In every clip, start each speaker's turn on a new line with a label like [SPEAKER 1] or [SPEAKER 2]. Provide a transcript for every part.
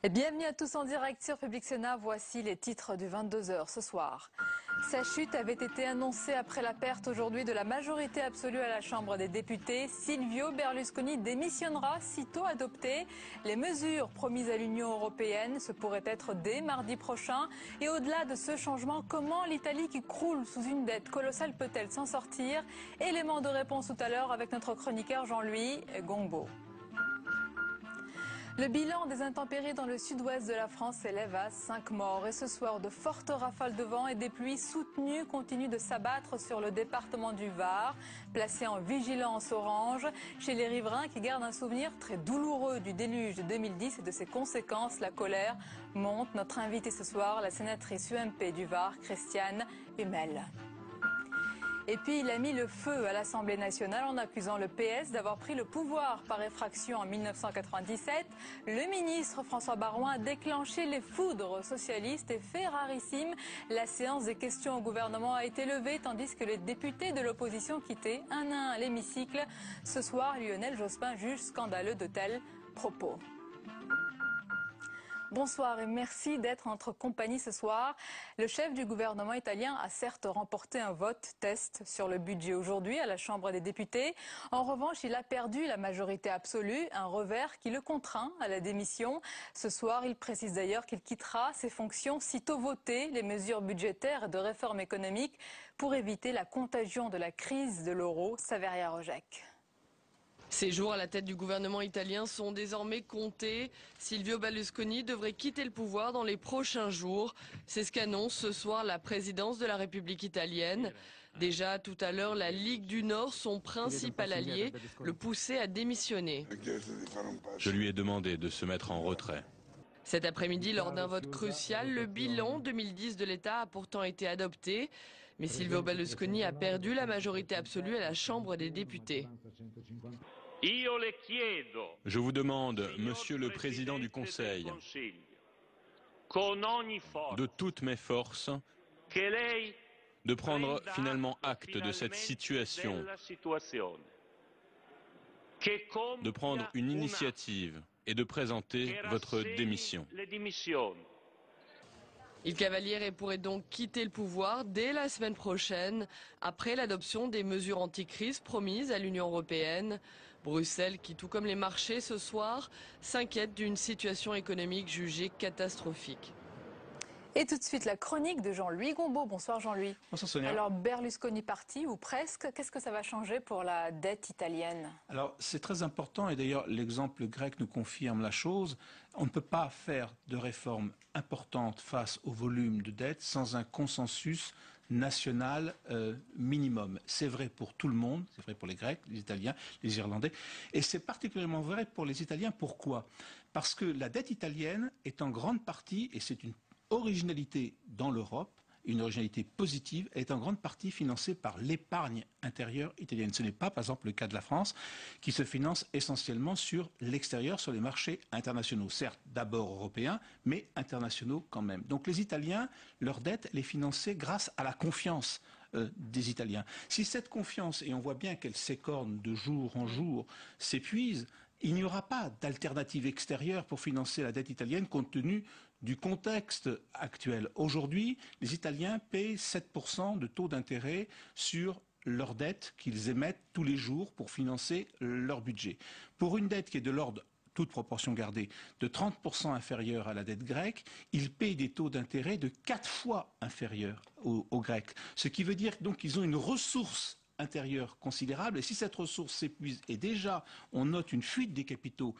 [SPEAKER 1] Et bienvenue à tous en direct sur Public Sénat. Voici les titres du 22h ce soir. Sa chute avait été annoncée après la perte aujourd'hui de la majorité absolue à la Chambre des députés. Silvio Berlusconi démissionnera sitôt adopté. Les mesures promises à l'Union européenne, ce pourrait être dès mardi prochain. Et au-delà de ce changement, comment l'Italie qui croule sous une dette colossale peut-elle s'en sortir? Élément de réponse tout à l'heure avec notre chroniqueur Jean-Louis Gongbo. Le bilan des intempéries dans le sud-ouest de la France s'élève à 5 morts. Et ce soir, de fortes rafales de vent et des pluies soutenues continuent de s'abattre sur le département du Var, placé en vigilance orange. Chez les riverains qui gardent un souvenir très douloureux du déluge de 2010 et de ses conséquences, la colère monte. Notre invitée ce soir, la sénatrice UMP du Var, Christiane Hummel. Et puis il a mis le feu à l'Assemblée nationale en accusant le PS d'avoir pris le pouvoir par effraction en 1997. Le ministre François Baroin a déclenché les foudres socialistes et fait rarissime. La séance des questions au gouvernement a été levée tandis que les députés de l'opposition quittaient un à un l'hémicycle. Ce soir, Lionel Jospin juge scandaleux de tels propos. Bonsoir et merci d'être en notre compagnie ce soir. Le chef du gouvernement italien a certes remporté un vote test sur le budget aujourd'hui à la Chambre des députés. En revanche, il a perdu la majorité absolue, un revers qui le contraint à la démission. Ce soir, il précise d'ailleurs qu'il quittera ses fonctions sitôt votées les mesures budgétaires et de réforme économique pour éviter la contagion de la crise de l'euro. Saveria Rojek.
[SPEAKER 2] Ces jours à la tête du gouvernement italien sont désormais comptés. Silvio Berlusconi devrait quitter le pouvoir dans les prochains jours. C'est ce qu'annonce ce soir la présidence de la République italienne. Déjà tout à l'heure, la Ligue du Nord, son principal allié, le poussait à démissionner.
[SPEAKER 3] Je lui ai demandé de se mettre en retrait.
[SPEAKER 2] Cet après-midi, lors d'un vote crucial, le bilan 2010 de l'État a pourtant été adopté. Mais Silvio Berlusconi a perdu la majorité absolue à la Chambre des députés.
[SPEAKER 3] Je vous demande, Monsieur le Président du Conseil, de toutes mes forces, de prendre finalement acte de cette situation, de prendre une initiative et de présenter votre démission.
[SPEAKER 2] Il Cavaliere pourrait donc quitter le pouvoir dès la semaine prochaine, après l'adoption des mesures anti-crise promises à l'Union européenne. Bruxelles, qui tout comme les marchés ce soir, s'inquiète d'une situation économique jugée catastrophique.
[SPEAKER 1] Et tout de suite, la chronique de Jean-Louis Gongbo. Bonsoir Jean-Louis.
[SPEAKER 4] Bonsoir Sonia.
[SPEAKER 1] Alors Berlusconi parti, ou presque, qu'est-ce que ça va changer pour la dette italienne?
[SPEAKER 4] Alors c'est très important et d'ailleurs l'exemple grec nous confirme la chose. On ne peut pas faire de réformes importantes face au volume de dette sans un consensus national minimum. C'est vrai pour tout le monde, c'est vrai pour les Grecs, les Italiens, les Irlandais, et c'est particulièrement vrai pour les Italiens. Pourquoi? Parce que la dette italienne est en grande partie, et c'est une originalité dans l'Europe, une originalité positive, est en grande partie financée par l'épargne intérieure italienne. Ce n'est pas, par exemple, le cas de la France, qui se finance essentiellement sur l'extérieur, sur les marchés internationaux. Certes, d'abord européens, mais internationaux quand même. Donc les Italiens, leur dette, elle est financée grâce à la confiance des Italiens. Si cette confiance, et on voit bien qu'elle s'écorne de jour en jour, s'épuise, il n'y aura pas d'alternative extérieure pour financer la dette italienne compte tenu du contexte actuel. Aujourd'hui, les Italiens paient 7% de taux d'intérêt sur leur dette qu'ils émettent tous les jours pour financer leur budget. Pour une dette qui est de l'ordre, toute proportion gardée, de 30% inférieure à la dette grecque, ils payent des taux d'intérêt de 4 fois inférieurs aux Grecs. Ce qui veut dire donc qu'ils ont une ressource intérieure considérable, et si cette ressource s'épuise, et déjà on note une fuite des capitaux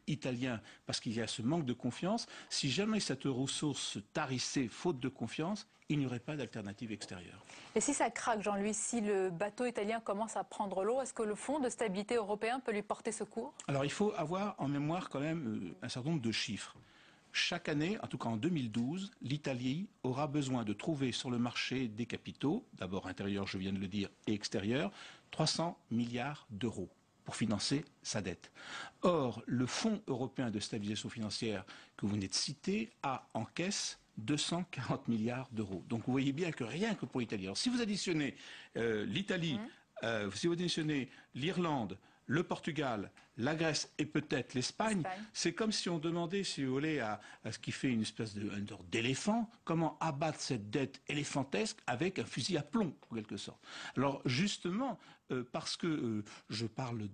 [SPEAKER 4] italiens parce qu'il y a ce manque de confiance, si jamais cette ressource se tarissait faute de confiance, il n'y aurait pas d'alternative extérieure.
[SPEAKER 1] Et si ça craque, Jean-Louis, si le bateau italien commence à prendre l'eau, est-ce que le Fonds de stabilité européen peut lui porter secours?
[SPEAKER 4] Alors il faut avoir en mémoire quand même un certain nombre de chiffres. Chaque année, en tout cas en 2012, l'Italie aura besoin de trouver sur le marché des capitaux, d'abord intérieurs, je viens de le dire, et extérieurs, 300 milliards d'euros pour financer sa dette. Or, le Fonds européen de stabilisation financière que vous venez de citer a en caisse 240 milliards d'euros. Donc vous voyez bien que rien que pour l'Italie. Alors si vous additionnez l'Italie, si vous additionnez l'Irlande, le Portugal, la Grèce et peut-être l'Espagne, c'est comme si on demandait, si vous voulez, à ce qui fait une espèce d'éléphant, comment abattre cette dette éléphantesque avec un fusil à plomb, en quelque sorte. Alors justement, parce que je parle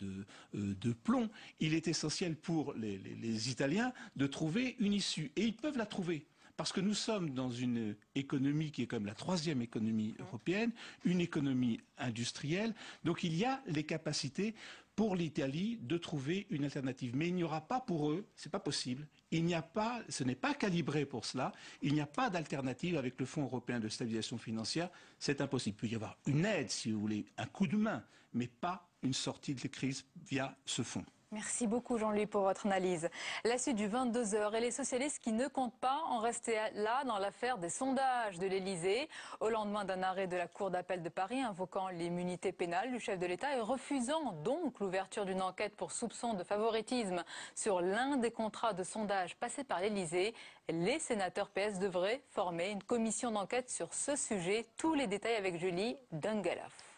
[SPEAKER 4] de plomb, il est essentiel pour les Italiens de trouver une issue. Et ils peuvent la trouver. Parce que nous sommes dans une économie qui est comme la troisième économie européenne, une économie industrielle. Donc il y a les capacités pour l'Italie de trouver une alternative. Mais il n'y aura pas pour eux, c'est pas possible. Ce n'est pas calibré pour cela. Il n'y a pas d'alternative avec le Fonds européen de stabilisation financière. C'est impossible. Il peut y avoir une aide, si vous voulez, un coup de main, mais pas une sortie de la crise via ce fonds.
[SPEAKER 1] Merci beaucoup Jean-Louis pour votre analyse. La suite du 22h et les socialistes qui ne comptent pas en rester là dans l'affaire des sondages de l'Elysée. Au lendemain d'un arrêt de la Cour d'appel de Paris invoquant l'immunité pénale du chef de l'État et refusant donc l'ouverture d'une enquête pour soupçon de favoritisme sur l'un des contrats de sondage passés par l'Elysée, les sénateurs PS devraient former une commission d'enquête sur ce sujet. Tous les détails avec Julie Dungelhoff.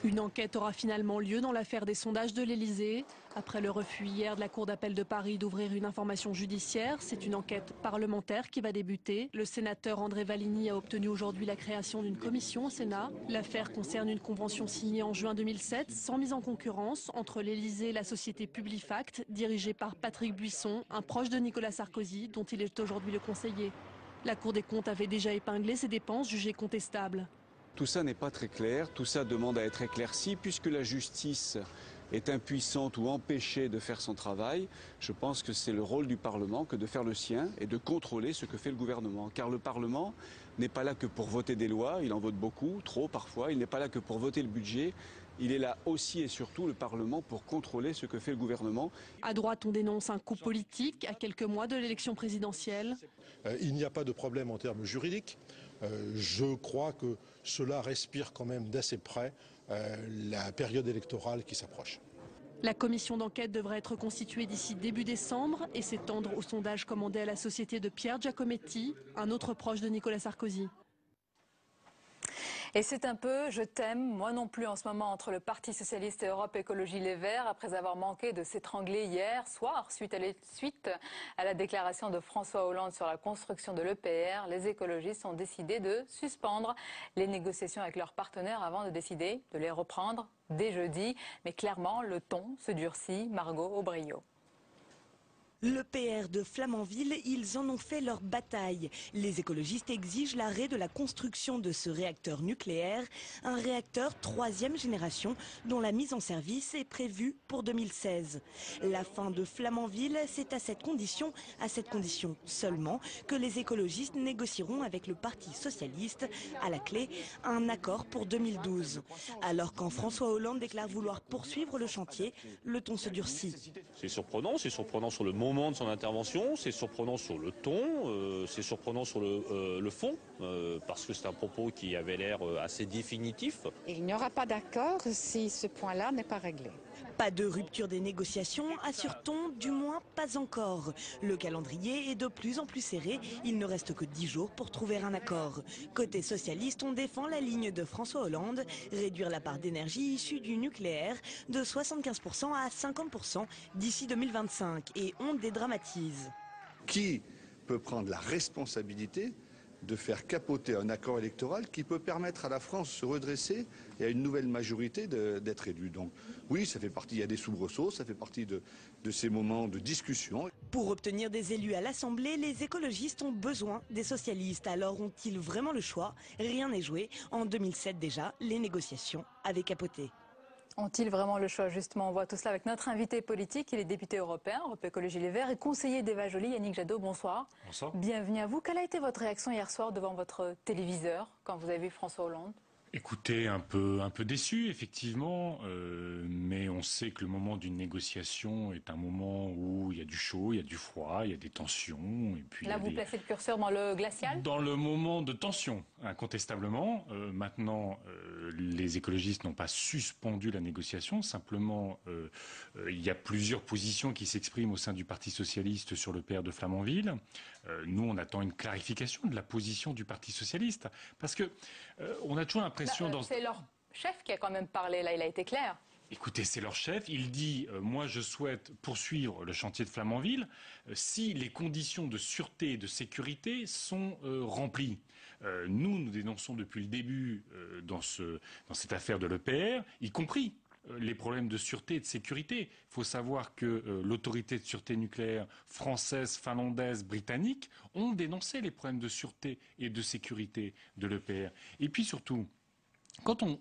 [SPEAKER 5] Une enquête aura finalement lieu dans l'affaire des sondages de l'Elysée. Après le refus hier de la Cour d'appel de Paris d'ouvrir une information judiciaire, c'est une enquête parlementaire qui va débuter. Le sénateur André Valigny a obtenu aujourd'hui la création d'une commission au Sénat. L'affaire concerne une convention signée en juin 2007, sans mise en concurrence, entre l'Elysée et la société Publifact, dirigée par Patrick Buisson, un proche de Nicolas Sarkozy, dont il est aujourd'hui le conseiller. La Cour des comptes avait déjà épinglé ces dépenses jugées contestables.
[SPEAKER 6] Tout ça n'est pas très clair, tout ça demande à être éclairci puisque la justice est impuissante ou empêchée de faire son travail. Je pense que c'est le rôle du Parlement que de faire le sien et de contrôler ce que fait le gouvernement. Car le Parlement n'est pas là que pour voter des lois, il en vote beaucoup, trop parfois, il n'est pas là que pour voter le budget. Il est là aussi et surtout, le Parlement, pour contrôler ce que fait le gouvernement.
[SPEAKER 5] À droite, on dénonce un coup politique à quelques mois de l'élection présidentielle.
[SPEAKER 7] Il n'y a pas de problème en termes juridiques. Je crois que cela respire quand même d'assez près la période électorale qui s'approche.
[SPEAKER 5] La commission d'enquête devrait être constituée d'ici début décembre et s'étendre au sondage commandé à la société de Pierre Giacometti, un autre proche de Nicolas Sarkozy.
[SPEAKER 1] Et c'est un peu « je t'aime, moi non plus » en ce moment entre le Parti Socialiste et Europe Écologie Les Verts après avoir manqué de s'étrangler hier soir suite à la déclaration de François Hollande sur la construction de l'EPR. Les écologistes ont décidé de suspendre les négociations avec leurs partenaires avant de décider de les reprendre dès jeudi. Mais clairement, le ton se durcit. Margot Aubrio.
[SPEAKER 8] L'EPR de Flamanville, ils en ont fait leur bataille. Les écologistes exigent l'arrêt de la construction de ce réacteur nucléaire, un réacteur 3e génération dont la mise en service est prévue pour 2016. La fin de Flamanville, c'est à cette condition seulement, que les écologistes négocieront avec le Parti socialiste, à la clé, un accord pour 2012. Alors quand François Hollande déclare vouloir poursuivre le chantier, le ton se durcit.
[SPEAKER 9] C'est surprenant sur le moment de son intervention, c'est surprenant sur le ton, c'est surprenant sur le fond, parce que c'est un propos qui avait l'air assez définitif.
[SPEAKER 10] Il n'y aura pas d'accord si ce point-là n'est pas réglé.
[SPEAKER 8] Pas de rupture des négociations, assure-t-on, du moins pas encore. Le calendrier est de plus en plus serré, il ne reste que 10 jours pour trouver un accord. Côté socialiste, on défend la ligne de François Hollande, réduire la part d'énergie issue du nucléaire de 75% à 50% d'ici 2025 et on dédramatise.
[SPEAKER 11] Qui peut prendre la responsabilité de faire capoter un accord électoral qui peut permettre à la France de se redresser et à une nouvelle majorité d'être élue. Donc oui, ça fait partie, il y a des soubresauts, ça fait partie de ces moments de discussion.
[SPEAKER 8] Pour obtenir des élus à l'Assemblée, les écologistes ont besoin des socialistes. Alors ont-ils vraiment le choix? Rien n'est joué. En 2007 déjà, les négociations avaient capoté.
[SPEAKER 1] Ont-ils vraiment le choix? Justement, on voit tout cela avec notre invité politique. Il est député européen, Europe Écologie Les Verts, et conseiller d'Eva Joly, Yannick Jadot. Bonsoir.
[SPEAKER 12] Bonsoir.
[SPEAKER 1] Bienvenue à vous. Quelle a été votre réaction hier soir devant votre téléviseur quand vous avez vu François Hollande?
[SPEAKER 12] Écoutez, un peu déçu, effectivement, mais on sait que le moment d'une négociation est un moment où il y a du chaud, il y a du froid, il y a des tensions. Et puis
[SPEAKER 1] là, vous placez le curseur dans le glacial ?
[SPEAKER 12] Dans le moment de tension, incontestablement. Maintenant, les écologistes n'ont pas suspendu la négociation, simplement, il y a plusieurs positions qui s'expriment au sein du Parti socialiste sur le PR de Flamanville. Nous, on attend une clarification de la position du Parti socialiste, parce que on a toujours l'impression...
[SPEAKER 1] C'est leur chef qui a quand même parlé, là, il a été clair.
[SPEAKER 12] Écoutez, c'est leur chef. Il dit moi, je souhaite poursuivre le chantier de Flamanville si les conditions de sûreté et de sécurité sont remplies. Nous dénonçons depuis le début dans cette affaire de l'EPR, y compris les problèmes de sûreté et de sécurité. Il faut savoir que l'autorité de sûreté nucléaire française, finlandaise, britannique ont dénoncé les problèmes de sûreté et de sécurité de l'EPR. Et puis surtout, quand on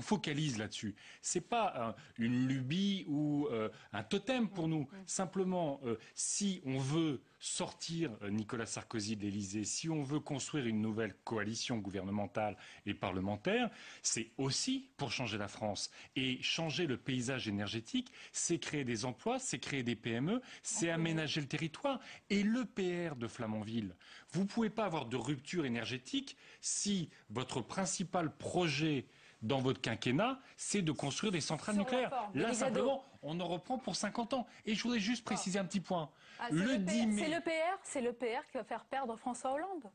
[SPEAKER 12] focalise là-dessus, c'est pas une lubie ou un totem pour nous. Simplement, si on veut sortir Nicolas Sarkozy de l'Élysée, si on veut construire une nouvelle coalition gouvernementale et parlementaire, c'est aussi pour changer la France. Et changer le paysage énergétique, c'est créer des emplois, c'est créer des PME, c'est aménager le territoire. Et l'EPR de Flamanville, vous ne pouvez pas avoir de rupture énergétique si votre principal projet dans votre quinquennat, c'est de construire des centrales nucléaires. Là, simplement, on en reprend pour 50 ans. Et je voudrais juste préciser un petit point.
[SPEAKER 1] Le 10 mai... C'est l'EPR qui va faire perdre François Hollande.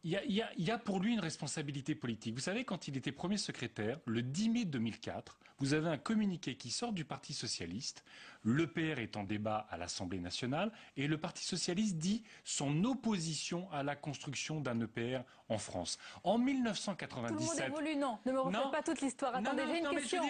[SPEAKER 12] Il y a pour lui une responsabilité politique. Vous savez, quand il était premier secrétaire, le 10 mai 2004, vous avez un communiqué qui sort du Parti socialiste. L'EPR est en débat à l'Assemblée nationale et le Parti socialiste dit son opposition à la construction d'un EPR en France. En 1997...
[SPEAKER 1] Tout le monde évolue, non. Ne me refaites pas toute l'histoire. Attendez, j'ai une question.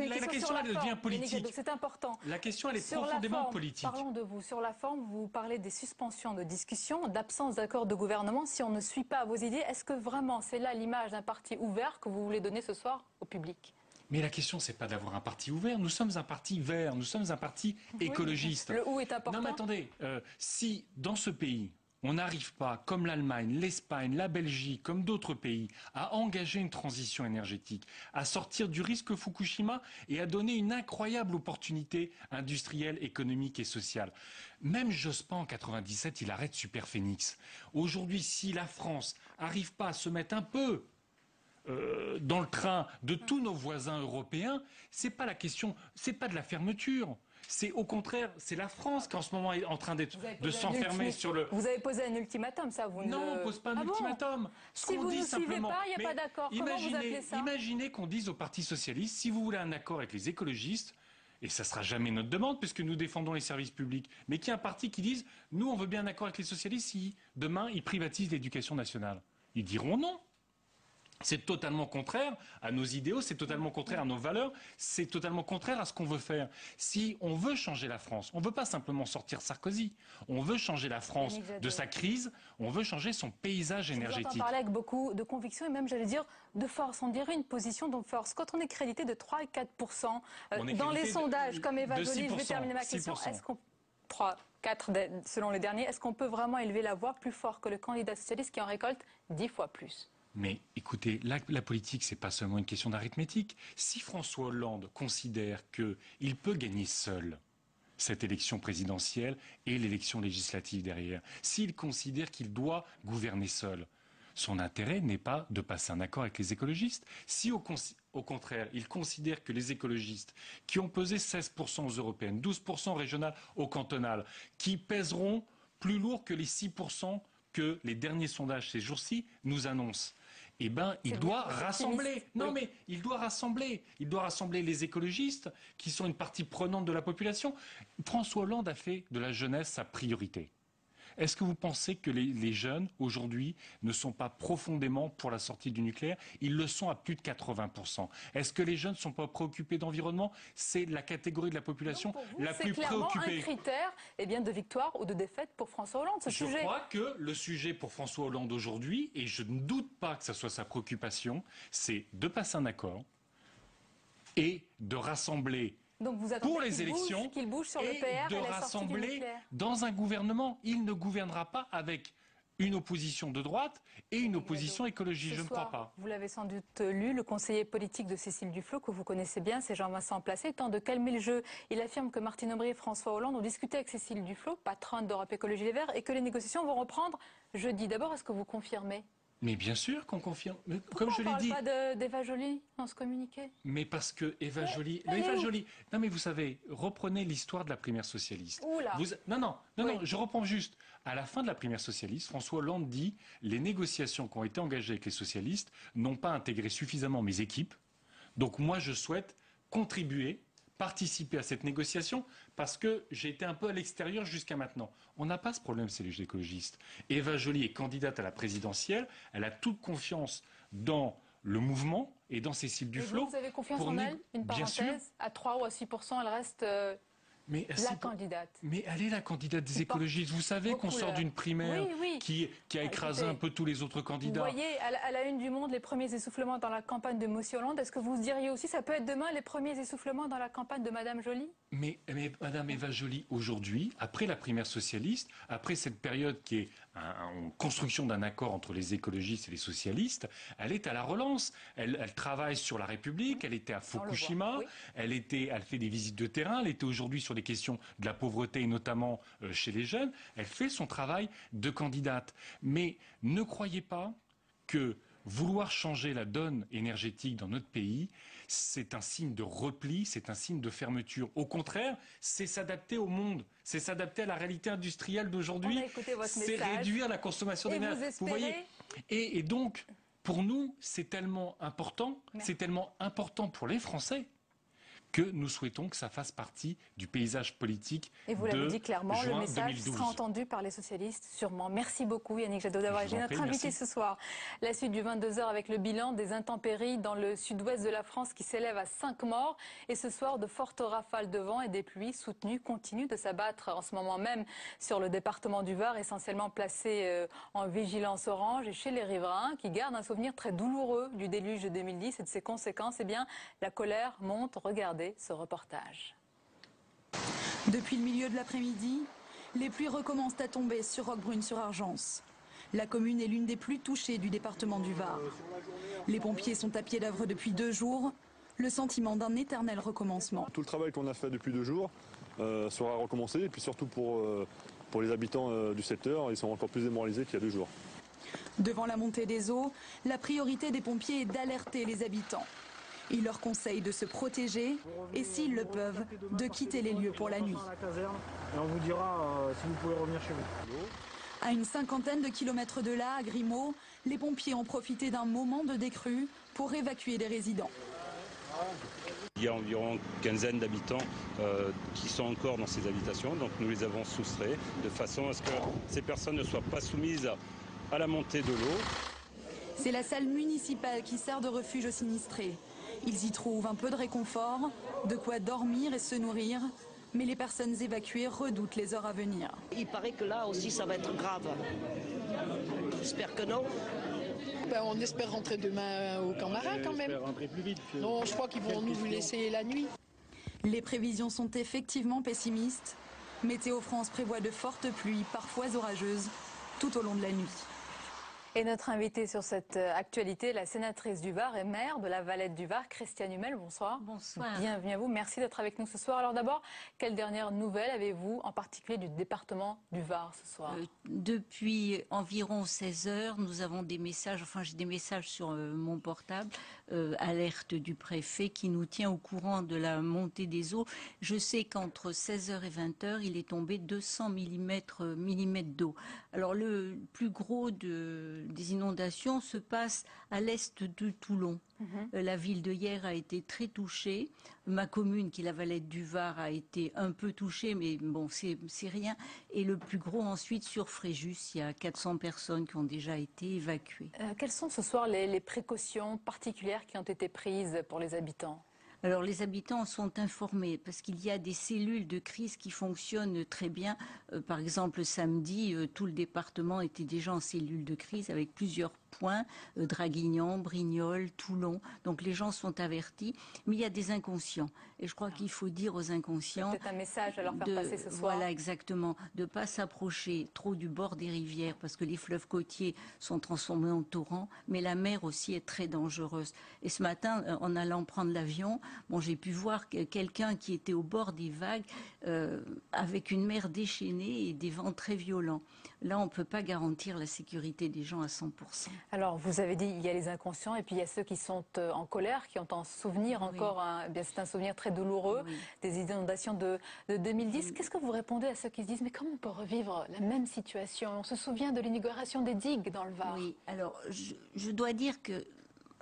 [SPEAKER 12] La question, elle devient politique.
[SPEAKER 1] C'est important.
[SPEAKER 12] La question, elle est profondément politique.
[SPEAKER 1] Parlons de vous. Sur la forme, vous parlez des suspensions de discussion, d'absence d'accord de gouvernement. Si on ne suit pas vos idées, est-ce que vraiment c'est là l'image d'un parti ouvert que vous voulez donner ce soir au public ?
[SPEAKER 12] Mais la question, c'est pas d'avoir un parti ouvert. Nous sommes un parti vert, nous sommes un parti écologiste.
[SPEAKER 1] Le ou est important.
[SPEAKER 12] Non, mais attendez, si dans ce pays, on n'arrive pas, comme l'Allemagne, l'Espagne, la Belgique, comme d'autres pays, à engager une transition énergétique, à sortir du risque Fukushima et à donner une incroyable opportunité industrielle, économique et sociale. Même Jospin, en 97, il arrête Superphénix. Aujourd'hui, si la France n'arrive pas à se mettre un peu dans le train de tous nos voisins européens, c'est pas la question, c'est pas de la fermeture. C'est au contraire, c'est la France qui en ce moment est en train de s'enfermer sur le...
[SPEAKER 1] Vous avez posé un ultimatum, ça vous
[SPEAKER 12] Non, on ne pose pas un ultimatum.
[SPEAKER 1] Si vous ne suivez pas, il n'y a pas d'accord. Comment vous appelez ça ?
[SPEAKER 12] Imaginez qu'on dise au Parti socialiste, si vous voulez un accord avec les écologistes, et ça ne sera jamais notre demande puisque nous défendons les services publics, mais qu'il y ait un parti qui dise, nous on veut bien un accord avec les socialistes si demain ils privatisent l'éducation nationale. Ils diront non. C'est totalement contraire à nos idéaux, c'est totalement contraire à nos valeurs, c'est totalement contraire à ce qu'on veut faire. Si on veut changer la France, on ne veut pas simplement sortir Sarkozy, on veut changer la France de sa crise, on veut changer son paysage énergétique.
[SPEAKER 1] J'entends parler avec beaucoup de conviction et même, j'allais dire, de force. On dirait une position de force. Quand on est crédité de 3 et 4% dans les sondages, comme Eva Joly, je vais terminer ma question, est-ce qu'on... 3, 4 selon les derniers, est-ce qu'on peut vraiment élever la voix plus fort que le candidat socialiste qui en récolte 10 fois plus ?
[SPEAKER 12] Mais écoutez, la politique, c'est pas seulement une question d'arithmétique. Si François Hollande considère qu'il peut gagner seul cette élection présidentielle et l'élection législative derrière, s'il considère qu'il doit gouverner seul, son intérêt n'est pas de passer un accord avec les écologistes. Si au contraire, il considère que les écologistes, qui ont pesé 16% aux européennes, 12% régionales aux cantonales, qui pèseront plus lourd que les 6% que les derniers sondages ces jours-ci nous annoncent, eh ben, il doit rassembler. Non, mais il doit rassembler. Il doit rassembler les écologistes, qui sont une partie prenante de la population. François Hollande a fait de la jeunesse sa priorité. Est-ce que vous pensez que les jeunes, aujourd'hui, ne sont pas profondément pour la sortie du nucléaire? Ils le sont à plus de 80%. Est-ce que les jeunes ne sont pas préoccupés d'environnement? C'est la catégorie de la population la plus préoccupée.
[SPEAKER 1] C'est clairement un critère de victoire ou de défaite pour François Hollande, ce sujet.
[SPEAKER 12] Je crois que le sujet pour François Hollande aujourd'hui, et je ne doute pas que ce soit sa préoccupation, c'est de passer un accord et de rassembler
[SPEAKER 1] donc vous
[SPEAKER 12] pour les élections
[SPEAKER 1] qu'il bouge sur le PR
[SPEAKER 12] et de rassembler dans un gouvernement. Il ne gouvernera pas avec une opposition de droite et une opposition écologiste. Je ne crois pas.
[SPEAKER 1] Vous l'avez sans doute lu, le conseiller politique de Cécile Duflot, que vous connaissez bien, c'est Jean-Vincent Placé, tente de calmer le jeu. Il affirme que Martine Aubry et François Hollande ont discuté avec Cécile Duflot, patronne d'Europe Écologie Les Verts, et que les négociations vont reprendre jeudi. D'abord, est-ce que vous confirmez?
[SPEAKER 12] Mais bien sûr qu'on confirme. Mais comme je l'ai dit.
[SPEAKER 1] Pourquoi on ne parle pas d'Eva Joly dans ce communiqué?
[SPEAKER 12] Mais parce que Eva Joly... Non mais vous savez, reprenez l'histoire de la primaire socialiste.
[SPEAKER 1] Oula.
[SPEAKER 12] Non, je reprends juste. À la fin de la primaire socialiste, François Hollande dit « Les négociations qui ont été engagées avec les socialistes n'ont pas intégré suffisamment mes équipes. Donc moi, je souhaite contribuer, participer à cette négociation parce que j'ai été un peu à l'extérieur jusqu'à maintenant. » On n'a pas ce problème, c'est les écologistes. Eva Joly est candidate à la présidentielle. Elle a toute confiance dans le mouvement et dans Cécile Duflot.
[SPEAKER 1] Vous avez confiance en elle? Une parenthèse, à 3 ou à 6%, elle reste la candidate.
[SPEAKER 12] Mais elle est la candidate des écologistes. Vous savez qu'on sort d'une primaire qui a écrasé un peu tous les autres candidats.
[SPEAKER 1] Vous voyez, à la une du Monde, les premiers essoufflements dans la campagne de Monsieur Hollande. Est-ce que vous diriez aussi, ça peut être demain, les premiers essoufflements dans la campagne de Madame Joly?
[SPEAKER 12] Mais Madame Eva Joly, aujourd'hui, après la primaire socialiste, après cette période qui est en construction d'un accord entre les écologistes et les socialistes, elle est à la relance. Elle travaille sur la République, elle était à Fukushima, elle fait des visites de terrain, elle était aujourd'hui sur des questions de la pauvreté et notamment chez les jeunes. Elle fait son travail de candidate. Mais ne croyez pas que vouloir changer la donne énergétique dans notre pays, c'est un signe de repli, c'est un signe de fermeture. Au contraire, c'est s'adapter au monde, c'est s'adapter à la réalité industrielle d'aujourd'hui, c'est réduire la consommation d'énergie. Vous voyez ? Et donc, pour nous, c'est tellement important pour les Français que nous souhaitons que ça fasse partie du paysage politique de juin 2012. Et vous l'avez dit clairement, le message sera entendu par les socialistes, sûrement. Merci beaucoup Yannick Jadot d'avoir été notre invité ce soir. La suite du 22h avec le bilan des intempéries dans le sud-ouest de la France qui s'élève à 5 morts. Et ce soir, de fortes rafales de vent et des pluies soutenues continuent de s'abattre en ce moment même sur le département du Var, essentiellement placé en vigilance orange. Et chez les riverains qui gardent un souvenir très douloureux du déluge de 2010 et de ses conséquences, eh bien, la colère monte. Regardez ce reportage.
[SPEAKER 13] Depuis le milieu de l'après-midi, les pluies recommencent à tomber sur Roquebrune-sur-Argence. La commune est l'une des plus touchées du département du Var. Les pompiers sont à pied d'œuvre depuis 2 jours, le sentiment d'un éternel recommencement.
[SPEAKER 14] Tout le travail qu'on a fait depuis 2 jours sera recommencé, et puis surtout pour les habitants du secteur, ils sont encore plus démoralisés qu'il y a 2 jours.
[SPEAKER 13] Devant la montée des eaux, la priorité des pompiers est d'alerter les habitants. Il leur conseille de se protéger et, s'ils le peuvent, de quitter les lieux pour la nuit.
[SPEAKER 15] Et on vous dira si vous pouvez revenir chez vous.
[SPEAKER 13] À une 50aine de kilomètres de là, à Grimaud, les pompiers ont profité d'un moment de décrue pour évacuer des résidents.
[SPEAKER 9] Il y a environ une quinzaine d'habitants qui sont encore dans ces habitations, donc nous les avons soustraits de façon à ce que ces personnes ne soient pas soumises à la montée de l'eau.
[SPEAKER 13] C'est la salle municipale qui sert de refuge aux sinistrés. Ils y trouvent un peu de réconfort, de quoi dormir et se nourrir, mais les personnes évacuées redoutent les heures à venir.
[SPEAKER 16] Il paraît que là aussi ça va être grave. J'espère que non.
[SPEAKER 10] On espère rentrer demain au Camp Marin quand même.
[SPEAKER 15] Rentrer plus vite.
[SPEAKER 10] Non, je crois qu'ils vont nous laisser la nuit.
[SPEAKER 13] Les prévisions sont effectivement pessimistes. Météo France prévoit de fortes pluies, parfois orageuses, tout au long de la nuit.
[SPEAKER 1] Et notre invitée sur cette actualité, la sénatrice du Var et maire de la Valette du Var, Christiane Humel, bonsoir.
[SPEAKER 17] Bonsoir.
[SPEAKER 1] Bienvenue à vous, merci d'être avec nous ce soir. Alors d'abord, quelle dernière nouvelle avez-vous en particulier du département du Var ce soir?
[SPEAKER 17] Depuis environ 16 heures, nous avons des messages, enfin j'ai des messages sur mon portable, alerte du préfet qui nous tient au courant de la montée des eaux. Je sais qu'entre 16h et 20h, il est tombé 200 mm d'eau. Alors le plus gros des inondations se passe à l'est de Toulon. La ville de Hyères a été très touchée. Ma commune, qui est la Valette du Var, a été un peu touchée, mais bon, c'est rien. Et le plus gros ensuite sur Fréjus, il y a 400 personnes qui ont déjà été évacuées.
[SPEAKER 1] Quelles sont ce soir les précautions particulières qui ont été prises pour les habitants ?
[SPEAKER 17] Alors les habitants sont informés parce qu'il y a des cellules de crise qui fonctionnent très bien. Par exemple, samedi, tout le département était déjà en cellule de crise avec plusieurs points, Draguignan, Brignoles, Toulon. Donc les gens sont avertis, mais il y a des inconscients. Et je crois qu'il faut dire aux inconscients...
[SPEAKER 1] Peut-être un message à leur faire passer ce soir.
[SPEAKER 17] Voilà, exactement. De ne pas s'approcher trop du bord des rivières parce que les fleuves côtiers sont transformés en torrents, mais la mer aussi est très dangereuse. Et ce matin, en allant prendre l'avion, bon, j'ai pu voir quelqu'un qui était au bord des vagues avec une mer déchaînée et des vents très violents. Là, on ne peut pas garantir la sécurité des gens à 100%.
[SPEAKER 1] Alors, vous avez dit, il y a les inconscients et puis il y a ceux qui sont en colère, qui ont un souvenir encore, bien c'est un souvenir très douloureux, des inondations de 2010. Qu'est-ce que vous répondez à ceux qui se disent, mais comment on peut revivre la même situation? On se souvient de l'inauguration des digues dans le Var.
[SPEAKER 17] Oui, alors je dois dire que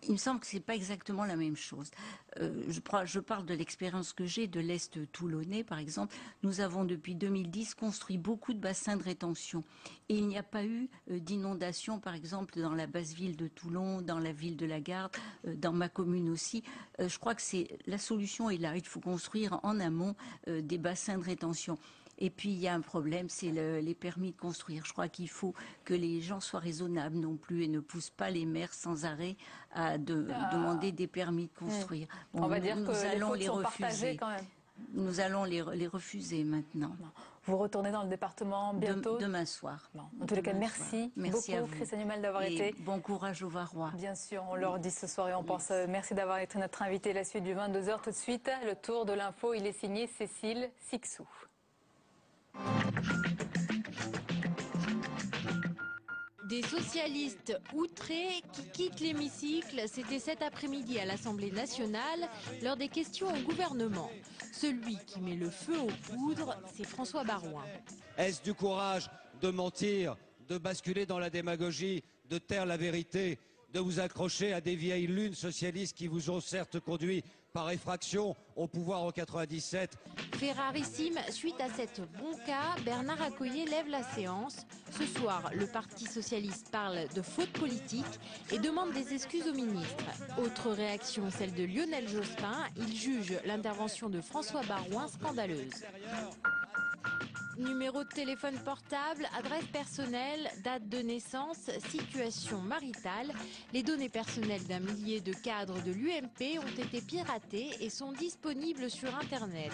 [SPEAKER 17] il me semble que c'est pas exactement la même chose. Je parle de l'expérience que j'ai de l'Est toulonnais, par exemple. Nous avons depuis 2010 construit beaucoup de bassins de rétention. Et il n'y a pas eu d'inondation, par exemple, dans la basse ville de Toulon, dans la ville de la Garde, dans ma commune aussi. Je crois que la solution est là. Il faut construire en amont des bassins de rétention. Et puis il y a un problème, c'est les permis de construire. Je crois qu'il faut que les gens soient raisonnables non plus et ne poussent pas les maires sans arrêt à demander des permis de construire. Bon,
[SPEAKER 1] on va dire
[SPEAKER 17] nous
[SPEAKER 1] que
[SPEAKER 17] allons
[SPEAKER 1] les fautes sont partagées quand même.
[SPEAKER 17] Nous allons les refuser maintenant.
[SPEAKER 1] Vous retournez dans le département bientôt?
[SPEAKER 17] Demain soir.
[SPEAKER 1] Bon. En tous les cas, merci beaucoup, Christiane Hummel, d'avoir été.
[SPEAKER 17] Bon courage aux Varois.
[SPEAKER 1] Bien sûr, on leur dit ce soir et on pense. Merci d'avoir été notre invité. La suite du 22h tout de suite. Le tour de l'info, il est signé Cécile Sixou.
[SPEAKER 18] Des socialistes outrés qui quittent l'hémicycle, c'était cet après-midi à l'Assemblée nationale lors des questions au gouvernement. Celui qui met le feu aux poudres, c'est François Baroin.
[SPEAKER 19] Est-ce du courage de mentir, de basculer dans la démagogie, de taire la vérité, de vous accrocher à des vieilles lunes socialistes qui vous ont certes conduit par effraction au pouvoir en 97.
[SPEAKER 18] Fait rarissime, suite à cette bon cas, Bernard Accoyer lève la séance. Ce soir, le Parti socialiste parle de faute politique et demande des excuses au ministre. Autre réaction, celle de Lionel Jospin. Il juge l'intervention de François Baroin scandaleuse. Numéro de téléphone portable, adresse personnelle, date de naissance, situation maritale. Les données personnelles d'un millier de cadres de l'UMP ont été piratées et sont disponibles sur Internet.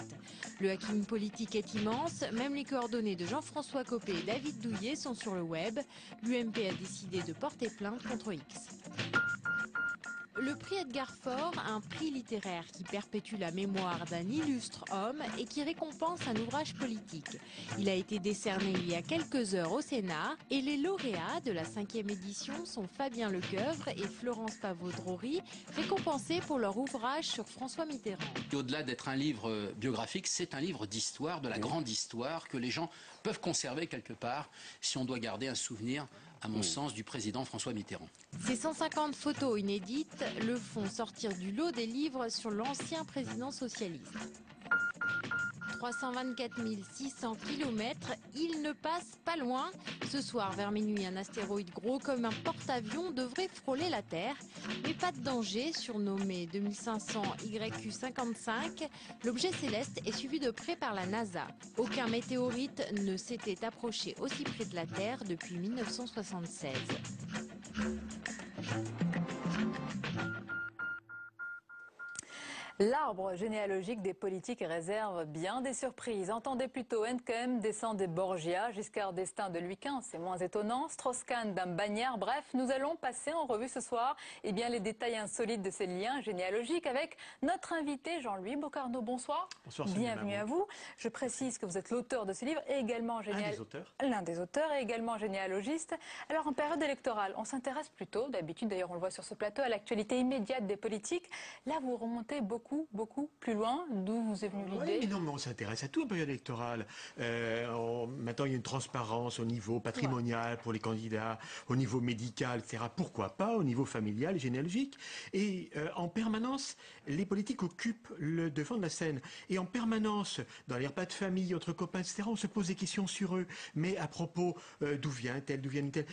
[SPEAKER 18] Le hacking politique est immense, même les coordonnées de Jean-François Copé et David Douillet sont sur le web. L'UMP a décidé de porter plainte contre X. Le prix Edgar Faure, un prix littéraire qui perpétue la mémoire d'un illustre homme et qui récompense un ouvrage politique. Il a été décerné il y a quelques heures au Sénat et les lauréats de la 5e édition sont Fabien Lecoeuvre et Florence Pavot-Drory, récompensés pour leur ouvrage sur François Mitterrand.
[SPEAKER 20] Au-delà d'être un livre biographique, c'est un livre d'histoire, de la grande histoire que les gens peuvent conserver quelque part si on doit garder un souvenir, à mon sens, du président François Mitterrand.
[SPEAKER 18] Ces 150 photos inédites le font sortir du lot des livres sur l'ancien président socialiste. 324 600 km, il ne passe pas loin. Ce soir, vers minuit, un astéroïde gros comme un porte-avions devrait frôler la Terre. Mais pas de danger, surnommé 2500 YQ55. L'objet céleste est suivi de près par la NASA. Aucun météorite ne s'était approché aussi près de la Terre depuis 1976.
[SPEAKER 1] L'arbre généalogique des politiques réserve bien des surprises. Entendez plutôt Henkem descend des Borgia, Giscard d'Estaing de Louis XV, c'est moins étonnant, Strauss-Kahn d'un Bagnères. Bref, nous allons passer en revue ce soir les détails insolites de ces liens généalogiques avec notre invité Jean-Louis Bocarno. Bonsoir.
[SPEAKER 21] Bonsoir.
[SPEAKER 1] Bienvenue à vous. Je précise que vous êtes l'auteur de ce livre et également l'un des auteurs et également généalogiste. Alors en période électorale, on s'intéresse plutôt, d'habitude d'ailleurs on le voit sur ce plateau, à l'actualité immédiate des politiques. Là vous remontez beaucoup plus loin, d'où vous est venue l'idée.
[SPEAKER 21] Oui, mais on s'intéresse à tout en période électorale. Maintenant, il y a une transparence au niveau patrimonial pour les candidats, au niveau médical, etc. Pourquoi pas au niveau familial et généalogique. Et en permanence, les politiques occupent le devant de la scène. Et en permanence, dans les repas de famille, entre copains, etc., on se pose des questions sur eux. Mais à propos, d'où vient-elle, d'où vient-elle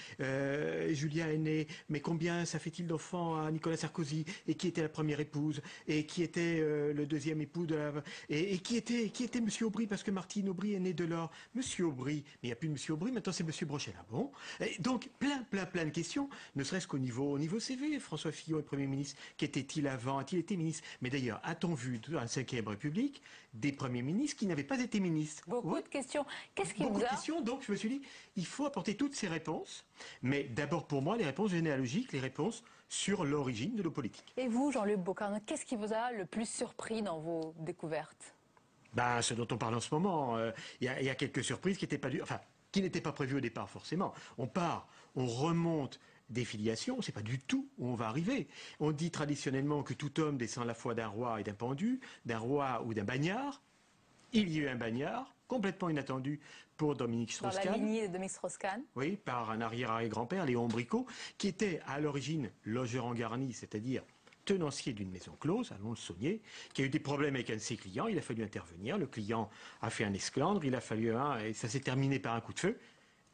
[SPEAKER 21] Julia est née, mais combien ça fait-il d'enfants à Nicolas Sarkozy? Et qui était la première épouse? Et qui était était le deuxième époux de la... Et qui était M. Aubry, parce que Martine Aubry est née de là. M. Aubry, mais il n'y a plus de M. Aubry, maintenant c'est M. Brochel. Ah bon? Et donc, plein de questions, ne serait-ce qu'au niveau CV. François Fillon est Premier ministre. Qu'était-il avant? A-t-il été ministre? Mais d'ailleurs, a-t-on vu dans la Ve République des premiers ministres qui n'avaient pas été ministres?
[SPEAKER 1] Beaucoup de questions. Qu'est-ce qui
[SPEAKER 21] Beaucoup
[SPEAKER 1] vous a...
[SPEAKER 21] de questions, donc je me suis dit, il faut apporter toutes ces réponses. Mais d'abord, pour moi, les réponses généalogiques, les réponses sur l'origine de nos politiques.
[SPEAKER 1] Et vous, Jean-Luc Bocarno, qu'est-ce qui vous a le plus surpris dans vos découvertes?
[SPEAKER 21] Ce dont on parle en ce moment, il y a quelques surprises qui n'étaient pas prévues au départ forcément. On remonte des filiations, on ne sait pas du tout où on va arriver. On dit traditionnellement que tout homme descend à la fois d'un roi et d'un pendu, d'un roi ou d'un bagnard. Il y a eu un bagnard, complètement inattendu pour Dominique Strauss-Kahn.
[SPEAKER 1] Dans la lignée de Dominique Strauss-Kahn.
[SPEAKER 21] Oui, par un arrière-arrière-grand-père, Léon Bricot, qui était à l'origine logeur en garni, c'est-à-dire tenancier d'une maison close, à Lons-le-Saunier, qui a eu des problèmes avec un de ses clients. Il a fallu intervenir. Le client a fait un esclandre. Il a fallu et ça s'est terminé par un coup de feu.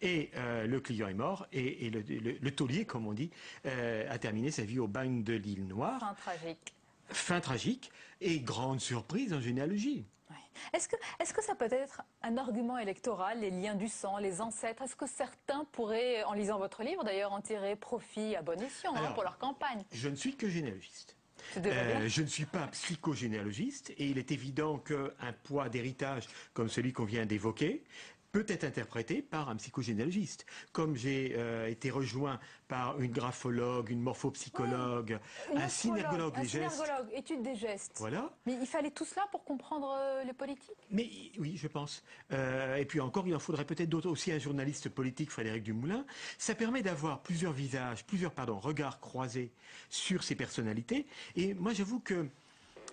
[SPEAKER 21] Et le client est mort. Et le taulier, comme on dit, a terminé sa vie au bagne de l'île Noire.
[SPEAKER 1] Fin tragique.
[SPEAKER 21] Fin tragique et grande surprise en généalogie.
[SPEAKER 1] Oui. Est-ce que ça peut être un argument électoral, les liens du sang, les ancêtres? Est-ce que certains pourraient, en lisant votre livre d'ailleurs, en tirer profit à bon escient pour leur campagne?
[SPEAKER 21] Je ne suis que généalogiste. Je ne suis pas psychogénéalogiste et il est évident qu'un poids d'héritage comme celui qu'on vient d'évoquer peut être interprété par un psychogénéalogiste. Comme j'ai été rejoint par une graphologue, une morphopsychologue, un synergologue des gestes.
[SPEAKER 1] Un synergologue, étude des gestes.
[SPEAKER 21] Voilà.
[SPEAKER 1] Mais il fallait tout cela pour comprendre les politiques?
[SPEAKER 21] Mais oui, je pense. Et puis encore, il en faudrait peut-être d'autres, aussi un journaliste politique, Frédéric Dumoulin. Ça permet d'avoir plusieurs visages, plusieurs regards croisés sur ces personnalités. Et moi, j'avoue que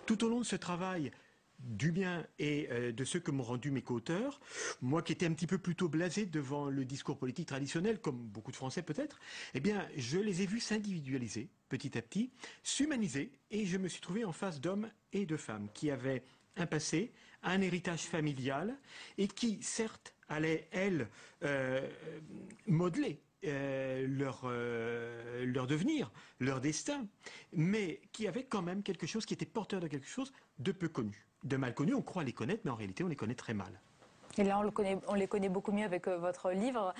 [SPEAKER 21] tout au long de ce travail, du bien et de ceux que m'ont rendu mes co-auteurs, moi qui étais un petit peu plutôt blasé devant le discours politique traditionnel, comme beaucoup de Français peut-être, eh bien, je les ai vus s'individualiser petit à petit, s'humaniser, et je me suis trouvé en face d'hommes et de femmes qui avaient un passé, un héritage familial, et qui, certes, allaient, elles, modeler leur devenir, leur destin, mais qui avaient quand même quelque chose, qui était porteur de quelque chose de peu connu. De mal connu, on croit les connaître, mais en réalité, on les connaît très mal.
[SPEAKER 1] Et là, on les connaît beaucoup mieux avec votre livre.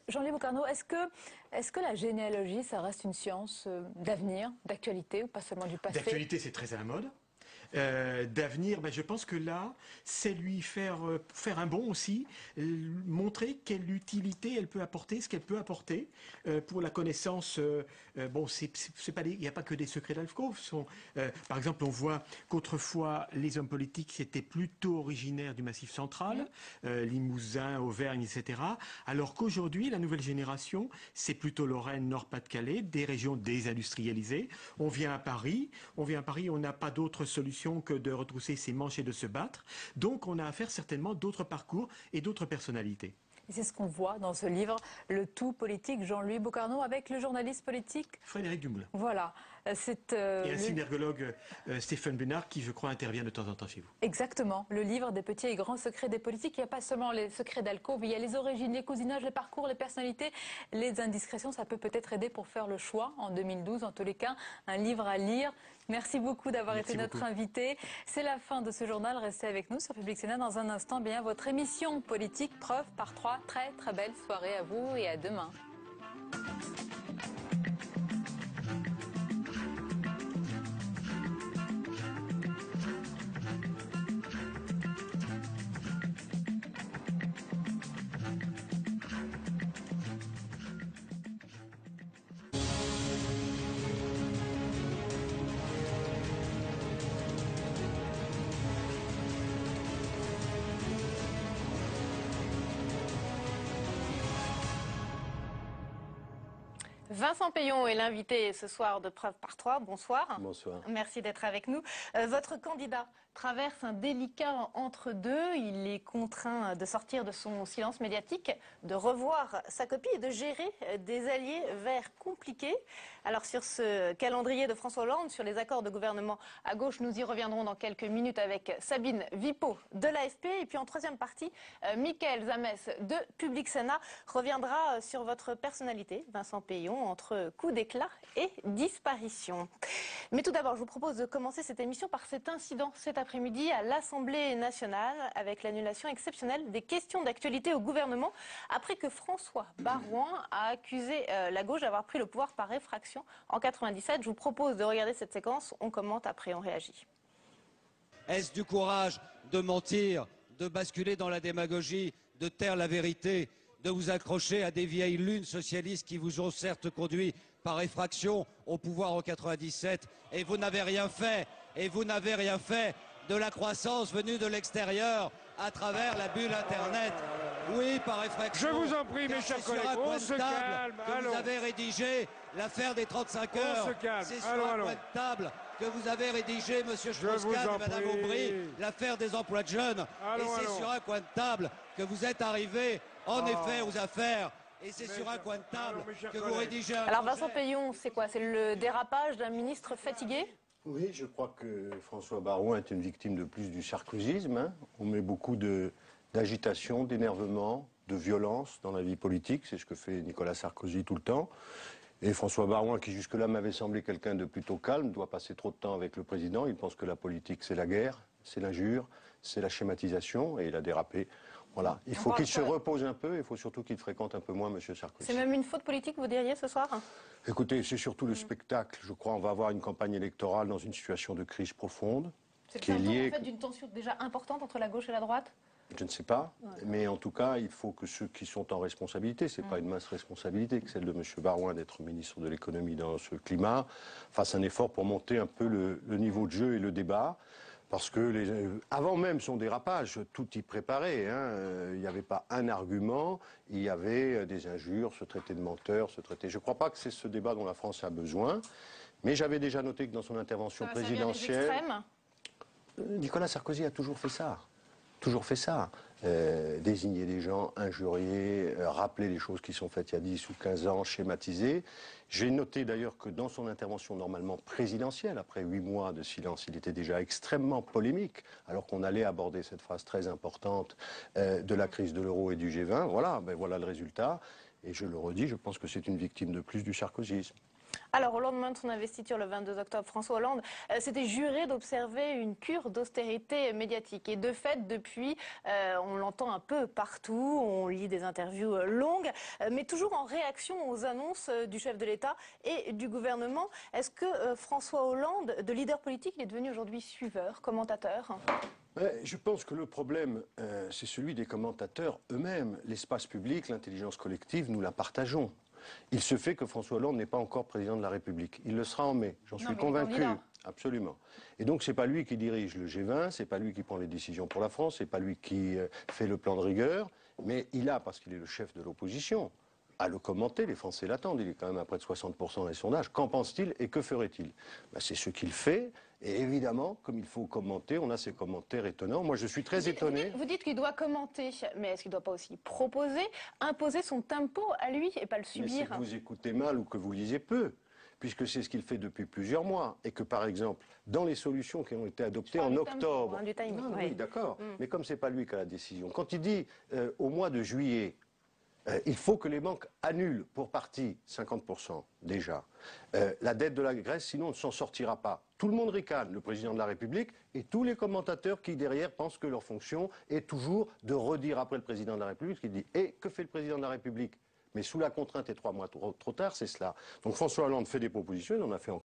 [SPEAKER 1] Jean-Louis Bocarno, est-ce que la généalogie, ça reste une science d'avenir, d'actualité, ou pas seulement du passé?
[SPEAKER 21] D'actualité, c'est très à la mode. D'avenir, je pense que là, c'est lui faire un bond aussi, montrer quelle utilité elle peut apporter, ce qu'elle peut apporter pour la connaissance. Il n'y a pas que des secrets d'alcôve. Par exemple, on voit qu'autrefois, les hommes politiques étaient plutôt originaires du Massif central, Limousin, Auvergne, etc. Alors qu'aujourd'hui, la nouvelle génération, c'est plutôt Lorraine, Nord-Pas-de-Calais, des régions désindustrialisées. On vient à Paris, on n'a pas d'autre solution que de retrousser ses manches et de se battre. Donc on a affaire certainement d'autres parcours et d'autres personnalités.
[SPEAKER 1] Et c'est ce qu'on voit dans ce livre, Le tout politique, Jean-Louis Bocarno, avec le journaliste politique
[SPEAKER 21] Frédéric Dumoulin.
[SPEAKER 1] Voilà.
[SPEAKER 21] Et un synergologue, Stéphane Bénard, qui, je crois, intervient de temps en temps chez vous.
[SPEAKER 1] Exactement. Le livre des petits et grands secrets des politiques. Il n'y a pas seulement les secrets d'alcôve, il y a les origines, les cousinages, les parcours, les personnalités, les indiscrétions. Ça peut peut-être aider pour faire le choix en 2012. En tous les cas, un livre à lire. Merci beaucoup d'avoir été notre invité. C'est la fin de ce journal. Restez avec nous sur Public Sénat. Dans un instant, votre émission politique, preuve par 3. Très, très belle soirée à vous et à demain. Vincent Payon est l'invité ce soir de Preuve par 3. Bonsoir.
[SPEAKER 3] Bonsoir.
[SPEAKER 1] Merci d'être avec nous. Votre candidat traverse un délicat entre-deux. Il est contraint de sortir de son silence médiatique, de revoir sa copie et de gérer des alliés verts compliqués. Alors sur ce calendrier de François Hollande, sur les accords de gouvernement à gauche, nous y reviendrons dans quelques minutes avec Sabine Vipo de l'AFP. Et puis en troisième partie, Mickaël Zamès de Public Sénat reviendra sur votre personnalité, Vincent Payon,
[SPEAKER 3] liaison entre coup d'éclat et disparition. Mais tout d'abord, je vous propose de commencer cette émission par cet incident cet après-midi à l'Assemblée nationale avec l'annulation exceptionnelle des questions d'actualité au gouvernement après que François Baroin a accusé la gauche d'avoir pris le pouvoir par effraction en 97. Je vous propose de regarder cette séquence. On commente, après on réagit.
[SPEAKER 19] Est-ce du courage de mentir, de basculer dans la démagogie, de taire la vérité, de vous accrocher à des vieilles lunes socialistes qui vous ont certes conduit par effraction au pouvoir en 97, et vous n'avez rien fait, de la croissance venue de l'extérieur à travers la bulle Internet. Oui, par effraction.
[SPEAKER 15] Je vous en prie, mes chers collègues, on se calme.
[SPEAKER 19] Que vous avez rédigé l'affaire des 35 heures.
[SPEAKER 15] On se calme.
[SPEAKER 19] C'est sur un point de table que vous avez rédigé, monsieur Strauss-Kahn et madame Aubry, l'affaire des emplois de jeunes. Et c'est sur un coin de table que vous êtes arrivés, en effet, aux affaires. Et c'est sur un coin de table que vous rédigez un
[SPEAKER 3] Alors Vincent Peillon, c'est quoi? C'est le dérapage d'un ministre fatigué?
[SPEAKER 22] Oui, je crois que François Baroin est une victime de plus du sarkozysme. Hein. On met beaucoup d'agitation, d'énervement, de violence dans la vie politique. C'est ce que fait Nicolas Sarkozy tout le temps. Et François Baroin, qui jusque-là m'avait semblé quelqu'un de plutôt calme, doit passer trop de temps avec le président. Il pense que la politique, c'est la guerre, c'est l'injure, c'est la schématisation. Et il a dérapé. Voilà. Il faut qu'il se repose un peu, il faut surtout qu'il fréquente un peu moins M. Sarkozy.
[SPEAKER 3] C'est même une faute politique, vous diriez, ce soir?
[SPEAKER 22] Écoutez, c'est surtout le spectacle. Je crois qu'on va avoir une campagne électorale dans une situation de crise profonde.
[SPEAKER 3] C'est le symptôme en fait d'une tension déjà importante entre la gauche et la droite?
[SPEAKER 22] Je ne sais pas, mais en tout cas, il faut que ceux qui sont en responsabilité, ce n'est pas une mince responsabilité que celle de M. Baroin d'être ministre de l'économie dans ce climat, fassent un effort pour monter un peu le niveau de jeu et le débat. Parce que avant même son dérapage, tout y préparait. Hein. Il n'y avait pas un argument, il y avait des injures, ce traité de menteur, ce traité. Je ne crois pas que c'est ce débat dont la France a besoin. Mais j'avais déjà noté que dans son intervention présidentielle, Nicolas Sarkozy a toujours fait ça. Toujours fait ça. Désigner des gens, injurier, rappeler les choses qui sont faites il y a 10 ou 15 ans, schématiser. J'ai noté d'ailleurs que dans son intervention normalement présidentielle, après 8 mois de silence, il était déjà extrêmement polémique, alors qu'on allait aborder cette phase très importante de la crise de l'euro et du G20. Voilà, ben voilà le résultat. Et je le redis, je pense que c'est une victime de plus du sarkozysme.
[SPEAKER 3] Alors, au lendemain de son investiture le 22 octobre, François Hollande s'était juré d'observer une cure d'austérité médiatique. Et de fait, depuis, on l'entend un peu partout, on lit des interviews longues, mais toujours en réaction aux annonces du chef de l'État et du gouvernement. Est-ce que François Hollande, de leader politique, il est devenu aujourd'hui suiveur, commentateur ?
[SPEAKER 22] Je pense que le problème, c'est celui des commentateurs eux-mêmes. L'espace public, l'intelligence collective, nous la partageons. Il se fait que François Hollande n'est pas encore président de la République. Il le sera en mai, j'en suis convaincu. Absolument. Et donc, c'est pas lui qui dirige le G20, c'est pas lui qui prend les décisions pour la France, c'est pas lui qui fait le plan de rigueur, mais il a, parce qu'il est le chef de l'opposition, à le commenter, les Français l'attendent, il est quand même à près de 60% dans les sondages. Qu'en pense-t-il et que ferait-il? C'est ce qu'il fait, et évidemment, comme il faut commenter, on a ces commentaires étonnants. Moi, je suis très étonné.
[SPEAKER 3] Vous dites qu'il doit commenter, mais est-ce qu'il ne doit pas aussi proposer, imposer son tempo à lui et pas le subir?
[SPEAKER 22] Mais c'est que vous écoutez mal ou que vous lisez peu, puisque c'est ce qu'il fait depuis plusieurs mois, et que par exemple, dans les solutions qui ont été adoptées en octobre...
[SPEAKER 3] Du timing,
[SPEAKER 22] oui, d'accord, mais comme c'est pas lui qui a la décision, quand il dit au mois de juillet, il faut que les banques annulent pour partie 50% déjà la dette de la Grèce, sinon on ne s'en sortira pas. Tout le monde ricane, le président de la République et tous les commentateurs qui derrière pensent que leur fonction est toujours de redire après le président de la République ce qu'il dit. Et que fait le président de la République? Mais sous la contrainte et 3 mois trop tard, c'est cela. Donc François Hollande fait des propositions, il en a fait encore.